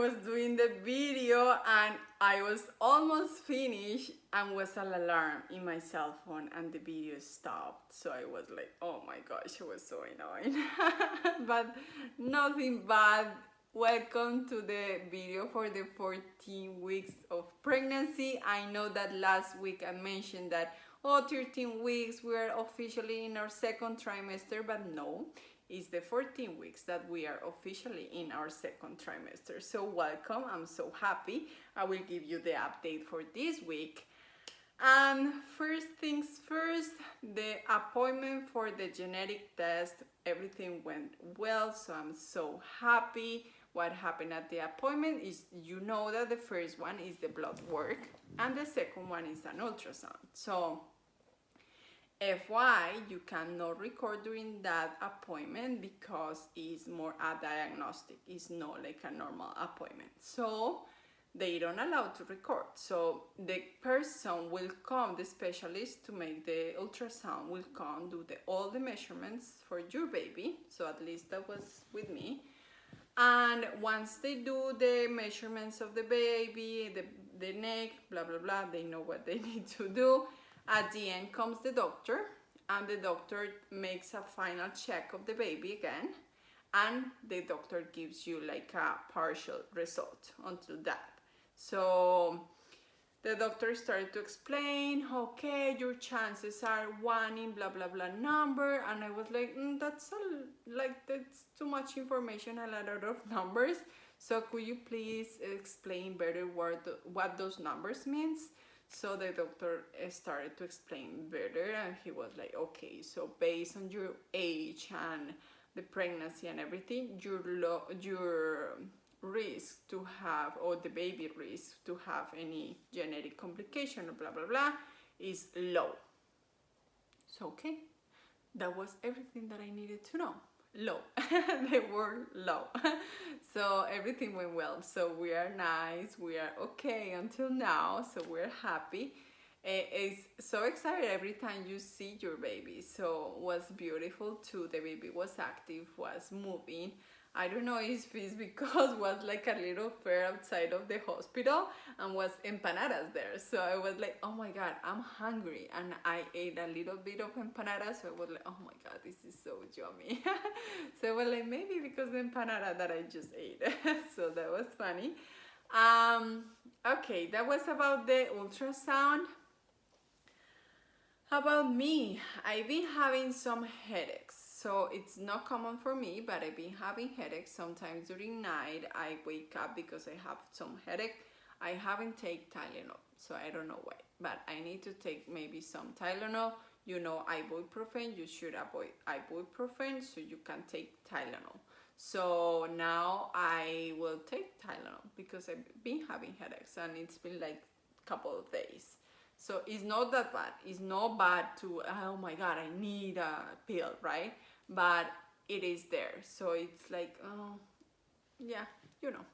was doing the video and I was almost finished and was an alarm in my cell phone and the video stopped. So I was like, oh my gosh, it was so annoying. But nothing bad. Welcome to the video for the 14 weeks of pregnancy. I know that last week I mentioned that, oh, 13 weeks, we are officially in our second trimester, but no, it's the 14 weeks that we are officially in our second trimester. So welcome, I'm so happy. I will give you the update for this week. And first things first, the appointment for the genetic test, everything went well, so I'm so happy. What happened at the appointment is, you know that the first one is the blood work and the second one is an ultrasound. So FY, you cannot record during that appointment because it's more a diagnostic, it's not like a normal appointment. So they don't allow to record. So the person will come, the specialist to make the ultrasound will come, do all the measurements for your baby. So at least that was with me. And once they do the measurements of the baby, the neck, blah, blah, blah, they know what they need to do. At the end comes the doctor, and the doctor makes a final check of the baby again, and the doctor gives you like a partial result until that. So the doctor started to explain, okay, your chances are 1 in blah blah blah number, and I was like, that's too much information, a lot of numbers. So could you please explain better what those numbers means? So the doctor started to explain better, and he was like, okay, so based on your age and the pregnancy and everything, your risk to have, or the baby risk to have any genetic complication or blah blah blah is low. So okay, that was everything that I needed to know. Low. The word low. So everything went well, so we are nice, we are okay until now, so we're happy. It's so excited every time you see your baby. So it was beautiful too. The baby was active, was moving. I don't know if it's because was like a little fair outside of the hospital and was empanadas there. So I was like, oh my God, I'm hungry. And I ate a little bit of empanadas. So I was like, oh my God, this is so yummy. So I was like, maybe because the empanada that I just ate. So that was funny. Okay, that was about the ultrasound. How about me? I've been having some headaches. So it's not common for me, but I've been having headaches. Sometimes during night I wake up because I have some headache. I haven't taken Tylenol, so I don't know why, but I need to take maybe some Tylenol. You know, ibuprofen, you should avoid ibuprofen, so you can take Tylenol. So now I will take Tylenol because I've been having headaches and it's been like a couple of days. So it's not that bad. It's not bad to, oh my God, I need a pill, right? But it is there. So it's like, oh, yeah, you know.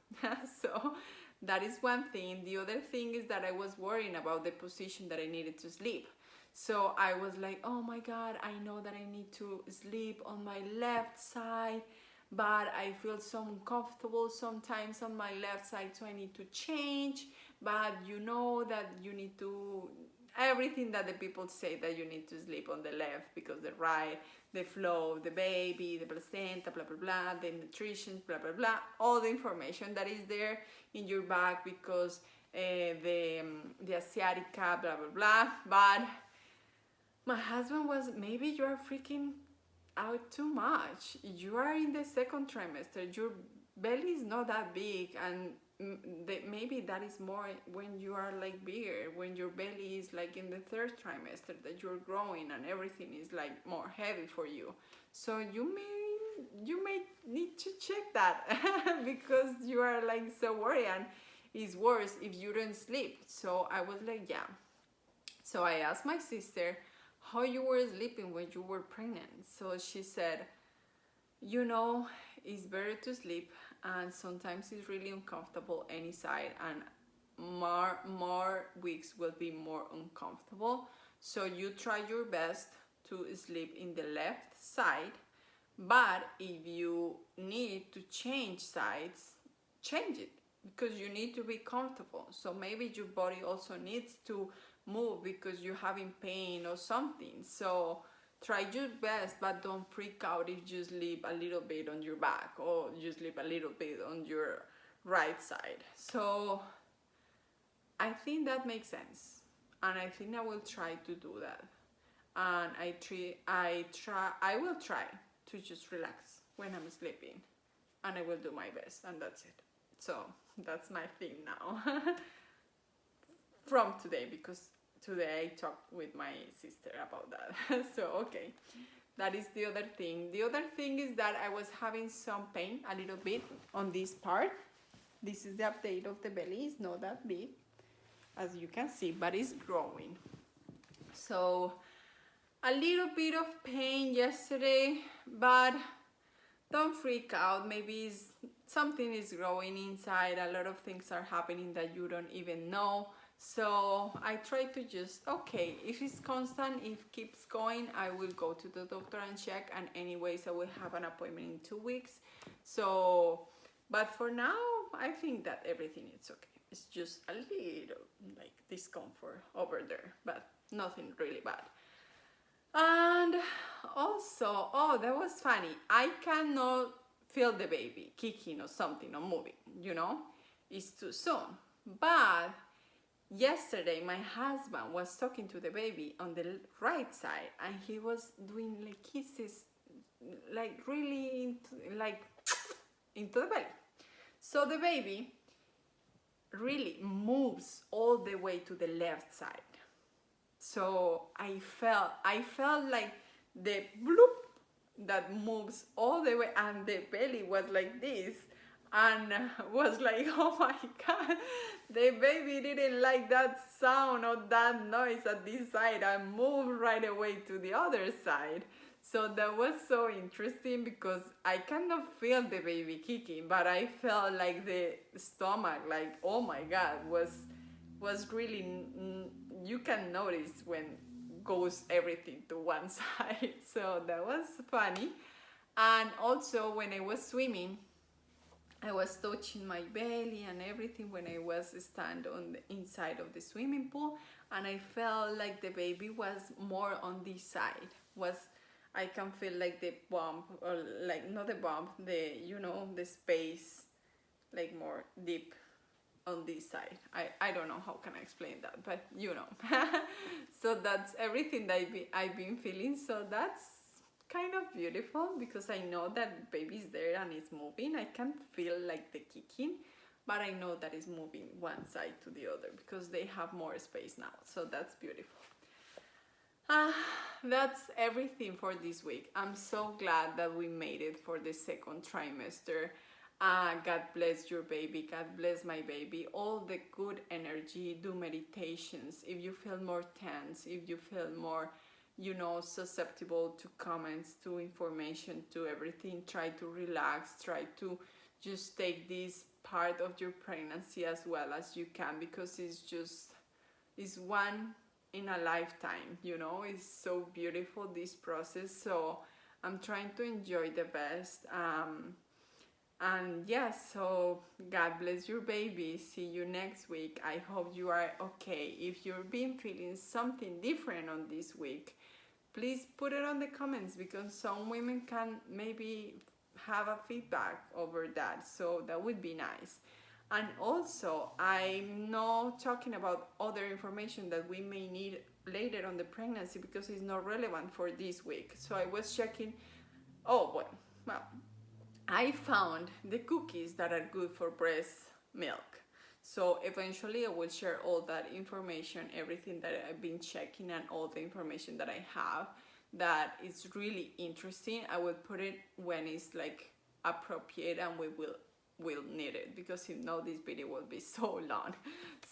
So that is one thing. The other thing is that I was worrying about the position that I needed to sleep. So I was like, oh my God, I know that I need to sleep on my left side, but I feel so uncomfortable sometimes on my left side, so I need to change. But you know that you need to, everything that the people say that you need to sleep on the left because the right, the flow of the baby, the placenta, blah blah blah, the nutrition, blah blah blah, all the information that is there in your back because the asiatica, blah blah blah. But my husband was, maybe you are freaking out too much. You are in the second trimester. Your belly is not that big, and maybe that is more when you are like bigger, when your belly is like in the third trimester, that you're growing and everything is like more heavy for you. So you may need to check that because you are like so worried, and it's worse if you don't sleep. So I was like, yeah. So I asked my sister how you were sleeping when you were pregnant. So she said, you know, it's better to sleep, and sometimes it's really uncomfortable any side, and more weeks will be more uncomfortable. So you try your best to sleep in the left side, but if you need to change sides, change it, because you need to be comfortable. So maybe your body also needs to move because you're having pain or something. So try your best, but don't freak out if you sleep a little bit on your back or you sleep a little bit on your right side. So I think that makes sense, and I think I will try to do that. And I will try to just relax when I'm sleeping, and I will do my best, and that's it. So that's my thing now from today, because today I talked with my sister about that. So okay, that is the other thing. The other thing is that I was having some pain a little bit on this part. This is the update of the belly. It's not that big, as you can see, but it's growing. So a little bit of pain yesterday, but don't freak out. Maybe something is growing inside. A lot of things are happening that you don't even know. So I try to just, okay, if it's constant, if it keeps going, I will go to the doctor and check. And anyways, I will have an appointment in 2 weeks. So, but for now, I think that everything is okay. It's just a little like discomfort over there, but nothing really bad. And also, oh, that was funny. I cannot feel the baby kicking or something or moving, it's too soon. But yesterday, my husband was talking to the baby on the right side, and he was doing like kisses, like really into the belly. So the baby really moves all the way to the left side. So I felt like the bloop that moves all the way, and the belly was like this, and was like, oh my God, the baby didn't like that sound or that noise at this side, and moved right away to the other side. So that was so interesting, because I cannot feel the baby kicking, but I felt like the stomach, like, oh my God, was really, you can notice when goes everything to one side. So that was funny. And also when I was swimming, I was touching my belly and everything when I was stand on the inside of the swimming pool, and I felt like the baby was more on this side. I can feel like the bump, or like not the bump, the space, like more deep on this side. I don't know how can I explain that, but So that's everything that I've been feeling. So that's kind of beautiful, because I know that baby's there and it's moving. I can't feel like the kicking, but I know that it's moving one side to the other, because they have more space now. So that's beautiful. That's everything for this week. I'm so glad that we made it for the second trimester. God bless your baby. God bless my baby. All the good energy. Do meditations. If you feel more tense, if you feel more, susceptible to comments, to information, to everything, try to relax. Try to just take this part of your pregnancy as well as you can, because it's one in a lifetime. It's so beautiful, this process. So I'm trying to enjoy the best. And yes, so God bless your baby. See you next week. I hope you are okay. If you've been feeling something different on this week, please put it on the comments, because some women can maybe have a feedback over that. So that would be nice. And also, I'm not talking about other information that we may need later on the pregnancy, because it's not relevant for this week. So I was checking. Well, I found the cookies that are good for breast milk. So eventually I will share all that information, everything that I've been checking, and all the information that I have that is really interesting. I will put it when it's like appropriate, and we will need it, because if not, this video will be so long.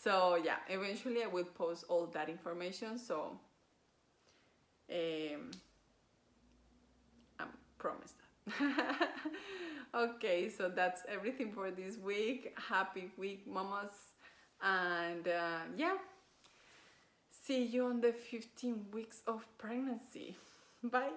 So yeah, eventually I will post all that information. So I promise that. Okay, so that's everything for this week. Happy week, mamas. And yeah, see you on the 15 weeks of pregnancy. Bye.